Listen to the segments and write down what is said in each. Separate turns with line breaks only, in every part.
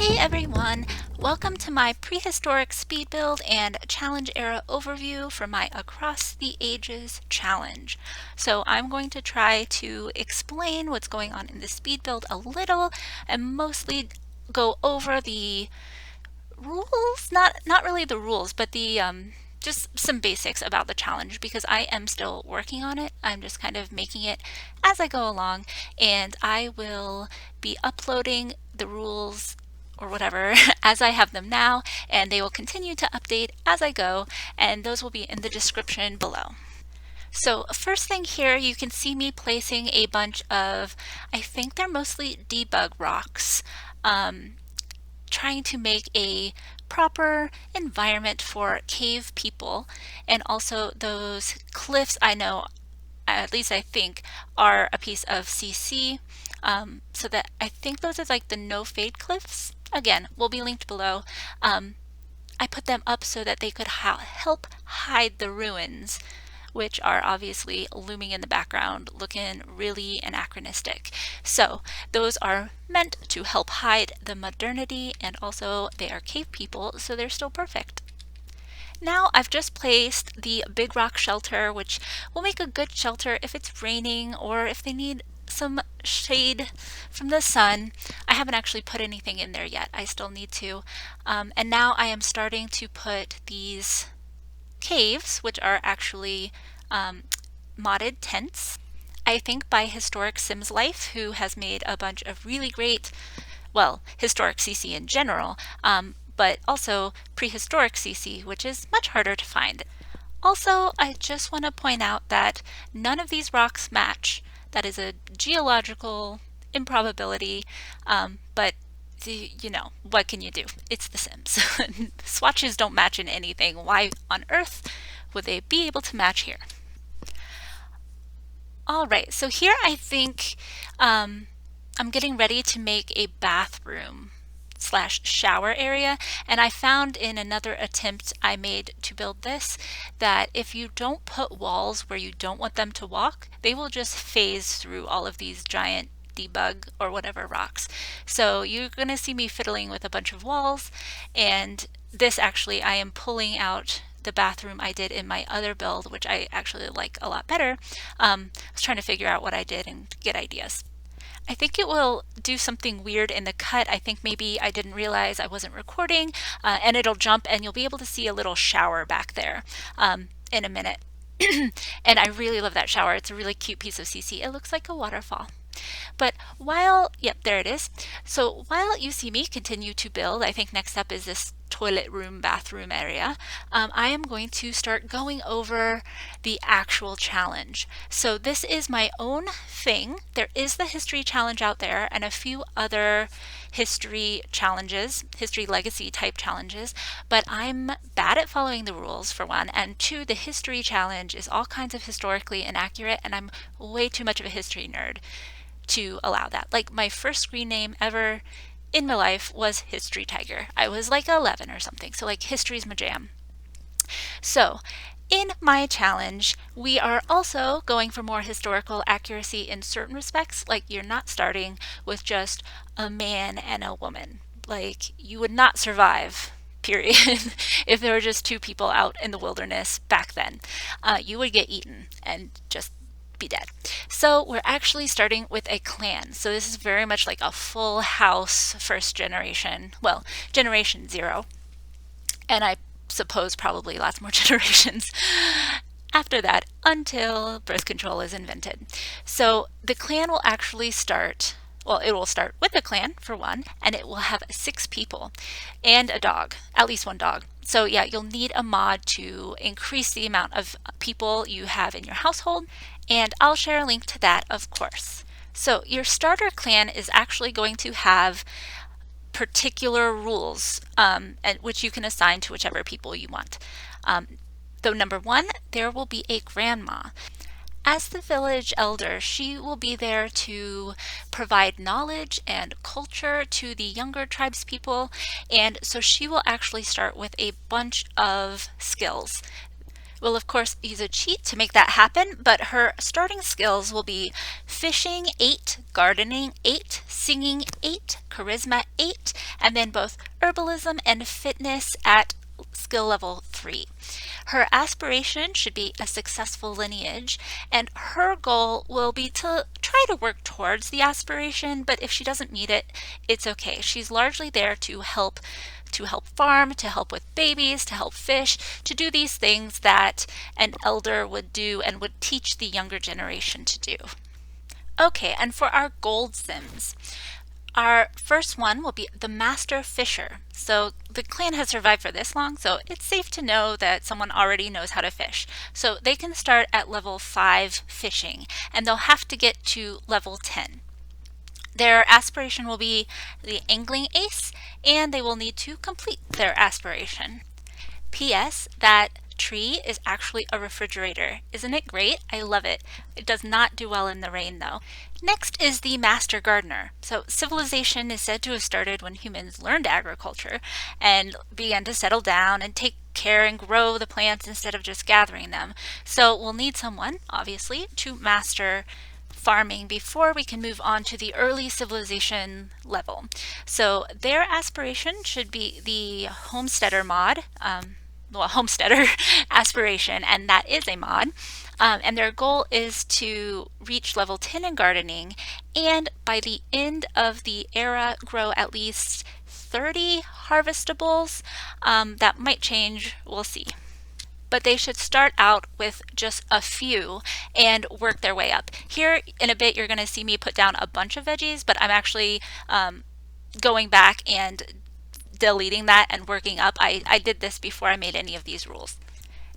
Hey everyone! Welcome to my prehistoric speed build and challenge era overview for my Across the Ages challenge. So I'm going to try to explain what's going on in the speed build a little and mostly go over the rules, not really the rules, but the just some basics about the challenge because I am still working on it. I'm just kind of making it as I go along, and I will be uploading the rules or whatever as I have them now, and they will continue to update as I go, and those will be in the description below. So first thing here, you can see me placing a bunch of, I think they're mostly debug rocks, trying to make a proper environment for cave people. And also those cliffs, I know, at least I think, are a piece of CC. So that I think those are like the no fade cliffs. Again, will be linked below. I put them up so that they could help hide the ruins, which are obviously looming in the background, looking really anachronistic. So those are meant to help hide the modernity, and also they are cave people, so they're still perfect. Now I've just placed the big rock shelter, which will make a good shelter if it's raining or if they need some shade from the sun. I haven't actually put anything in there yet. I still need to. And now I am starting to put these caves, which are actually modded tents. I think by Historic Sims Life, who has made a bunch of really great, well, historic CC in general, but also prehistoric CC, which is much harder to find. Also, I just want to point out that none of these rocks match. That is a geological improbability, but you know, what can you do? It's The Sims. Swatches don't match in anything. Why on earth would they be able to match here? All right, so here I think I'm getting ready to make a bathroom slash shower area, and I found in another attempt I made to build this that if you don't put walls where you don't want them to walk, they will just phase through all of these giant debug or whatever rocks. So you're going to see me fiddling with a bunch of walls, and this actually I am pulling out the bathroom I did in my other build, which I actually like a lot better. I was trying to figure out what I did and get ideas. I think it will do something weird in the cut. I think maybe I didn't realize I wasn't recording, and it'll jump and you'll be able to see a little shower back there in a minute. And I really love that shower. It's a really cute piece of CC. It looks like a waterfall. But while, yep, there it is. So while you see me continue to build, I think next up is this toilet room, bathroom area. I am going to start going over the actual challenge. So this is my own thing. There is the history challenge out there and a few other history challenges, history legacy type challenges, but I'm bad at following the rules for one, and two, the history challenge is all kinds of historically inaccurate, and I'm way too much of a history nerd to allow that. Like my first screen name ever in my life was History Tiger. I was like 11 or something, so like history's my jam. So in my challenge, we are also going for more historical accuracy in certain respects. Like you're not starting with just a man and a woman. Like you would not survive, period, if there were just two people out in the wilderness back then. You would get eaten and just be dead. So we're actually starting with a clan. So this is very much like a full house first generation, well, generation 0. And I suppose probably lots more generations after that until birth control is invented. So the clan will actually start, well, it will start with a clan for one, and it will have 6 people and a dog, at least one dog. So yeah, you'll need a mod to increase the amount of people you have in your household, and I'll share a link to that, of course. So your starter clan is actually going to have particular rules, which you can assign to whichever people you want. Though number 1, there will be a grandma. As the village elder, she will be there to provide knowledge and culture to the younger tribespeople, and so she will actually start with a bunch of skills. We'll of course use a cheat to make that happen, but her starting skills will be fishing 8, gardening 8, singing 8, charisma 8, and then both herbalism and fitness at skill level 3. Her aspiration should be a successful lineage, and her goal will be to try to work towards the aspiration, but if she doesn't meet it, it's okay. She's largely there to help farm, to help with babies, to help fish, to do these things that an elder would do and would teach the younger generation to do. Okay, and for our gold sims, our first one will be the Master Fisher. So the clan has survived for this long, so it's safe to know that someone already knows how to fish. So they can start at level 5 fishing, and they'll have to get to level 10. Their aspiration will be the Angling Ace, and they will need to complete their aspiration. P.S. That tree is actually a refrigerator. Isn't it great? I love it. It does not do well in the rain though. Next is the Master Gardener. So civilization is said to have started when humans learned agriculture and began to settle down and take care and grow the plants instead of just gathering them. So we'll need someone, obviously, to master farming before we can move on to the early civilization level. So their aspiration should be the Homesteader mod, Homesteader Aspiration, and that is a mod. And their goal is to reach level 10 in gardening, and by the end of the era grow at least 30 harvestables. That might change, we'll see. But they should start out with just a few and work their way up. Here in a bit, you're going to see me put down a bunch of veggies, but I'm actually going back and deleting that and working up. I did this before I made any of these rules.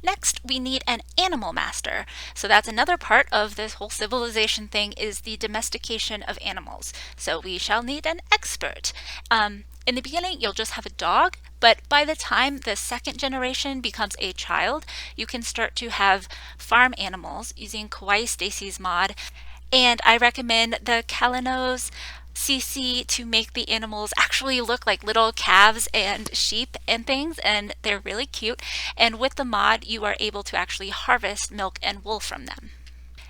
Next, we need an animal master. So that's another part of this whole civilization thing, is the domestication of animals. So we shall need an expert. In the beginning, you'll just have a dog, but by the time the second generation becomes a child, you can start to have farm animals using Kawaii Stacy's mod. And I recommend the Calanos CC to make the animals actually look like little calves and sheep and things, and they're really cute. And with the mod, you are able to actually harvest milk and wool from them.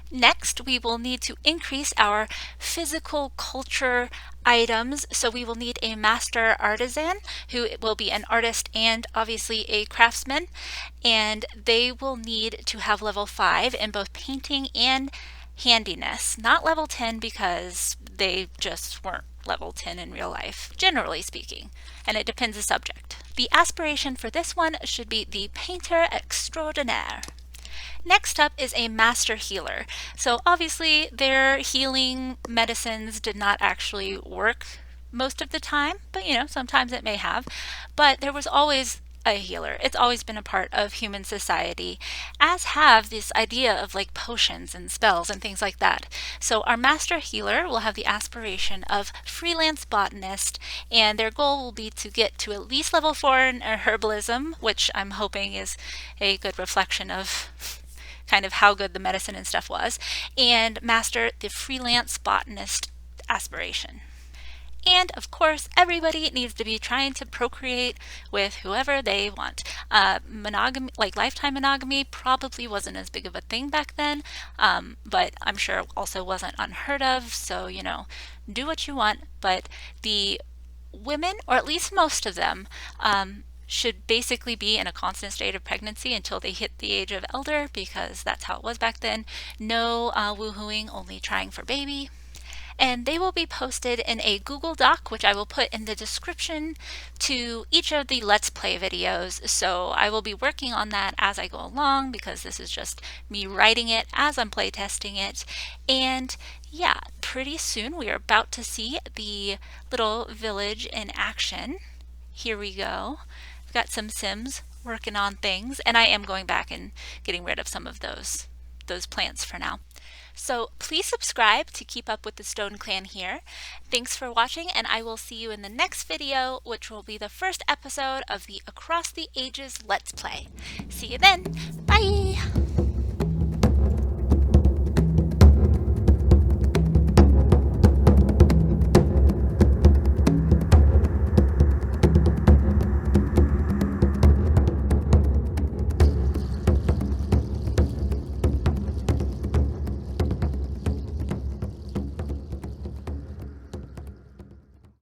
Next, we will need to increase our physical culture items, so we will need a master artisan who will be an artist and obviously a craftsman, and they will need to have level 5 in both painting and handiness, not level 10 because they just weren't level 10 in real life, generally speaking, and it depends the subject. The aspiration for this one should be the Painter Extraordinaire. Next up is a master healer. So obviously their healing medicines did not actually work most of the time, but sometimes it may have. But there was always a healer. It's always been a part of human society, as have this idea of like potions and spells and things like that. So our master healer will have the aspiration of freelance botanist, and their goal will be to get to at least level 4 in herbalism, which I'm hoping is a good reflection of kind of how good the medicine and stuff was, and master the freelance botanist aspiration. And of course, everybody needs to be trying to procreate with whoever they want. Monogamy, like lifetime monogamy, probably wasn't as big of a thing back then, but I'm sure also wasn't unheard of. So, do what you want. But the women, or at least most of them, should basically be in a constant state of pregnancy until they hit the age of elder, because that's how it was back then. No woohooing, only trying for baby. And they will be posted in a Google Doc, which I will put in the description to each of the Let's Play videos. So I will be working on that as I go along, because this is just me writing it as I'm playtesting it. And yeah, pretty soon we are about to see the little village in action. Here we go. I've got some Sims working on things, and I am going back and getting rid of some of those plants for now. So please subscribe to keep up with the Stone Clan here. Thanks for watching, and I will see you in the next video, which will be the first episode of the Across the Ages Let's Play. See you then. Bye!